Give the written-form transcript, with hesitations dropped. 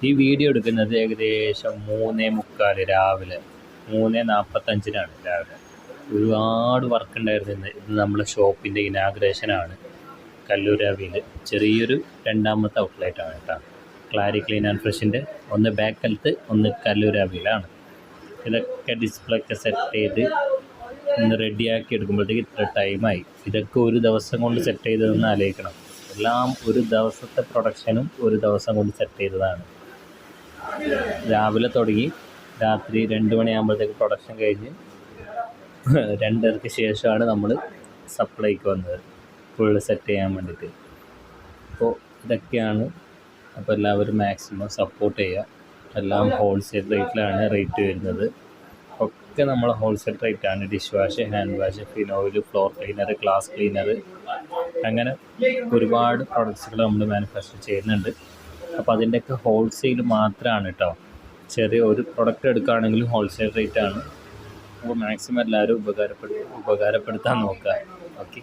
ഈ വീഡിയോ എടുക്കുന്നത് ഏകദേശം 3:45 രാവിലെ, 3:45 രാവിലെ. ഒരുപാട് വർക്ക് ഉണ്ടായിരുന്നു ഇന്ന്. ഇത് നമ്മളെ ഷോപ്പിൻ്റെ ഇനാഗ്രേഷനാണ്. കല്ലൂരാവിയിൽ ചെറിയൊരു രണ്ടാമത്തെ ഔട്ട്ലെറ്റാണ് കേട്ടോ. ക്ലാരി ക്ലീൻ ആൻഡ് ഫ്രഷിൻ്റെ ഒന്ന് ബേക്കലത്ത്, ഒന്ന് കല്ലൂരാവിയിലാണ്. ഇതൊക്കെ ഡിസ്പ്ലേ ഒക്കെ സെറ്റ് ചെയ്ത് ഒന്ന് റെഡിയാക്കി എടുക്കുമ്പോഴത്തേക്ക് ഇത്ര ടൈമായി. ഇതൊക്കെ ഒരു ദിവസം കൊണ്ട് സെറ്റ് ചെയ്തതെന്ന് ആലോചിക്കണം. എല്ലാം ഒരു ദിവസത്തെ പ്രൊഡക്ഷനും ഒരു ദിവസം കൊണ്ട് സെറ്റ് ചെയ്തതാണ്. രാവിലെ തുടങ്ങി രാത്രി 2 മണിയാകുമ്പോഴത്തേക്ക് പ്രൊഡക്ഷൻ കഴിഞ്ഞ് 2:30 ശേഷമാണ് നമ്മൾ സപ്ലൈക്ക് വന്നത് ഫുള്ള് സെറ്റ് ചെയ്യാൻ വേണ്ടിയിട്ട്. അപ്പോൾ ഇതൊക്കെയാണ്. അപ്പോൾ എല്ലാവരും മാക്സിമം സപ്പോർട്ട് ചെയ്യുക. എല്ലാം ഹോൾസെയിൽ റേറ്റിലാണ് റേറ്റ് വരുന്നത്. ഒക്കെ നമ്മൾ ഹോൾസെയിൽ റേറ്റാണ്. Dish wash, hand wash, phenyl, floor cleaner, glass cleaner, അങ്ങനെ ഒരുപാട് പ്രോഡക്ട്സുകൾ നമ്മൾ മാനുഫാക്ചർ ചെയ്യുന്നുണ്ട്. അപ്പോൾ അതിൻ്റെയൊക്കെ ഹോൾസെയിൽ മാത്രമാണ് കേട്ടോ. ചെറിയ ഒരു പ്രൊഡക്റ്റ് എടുക്കുകയാണെങ്കിലും ഹോൾസെയിൽ റേറ്റാണ്. അപ്പോൾ മാക്സിമം എല്ലാവരും ഉപകാരപ്പെടുത്താൻ നോക്കുക. ഓക്കെ.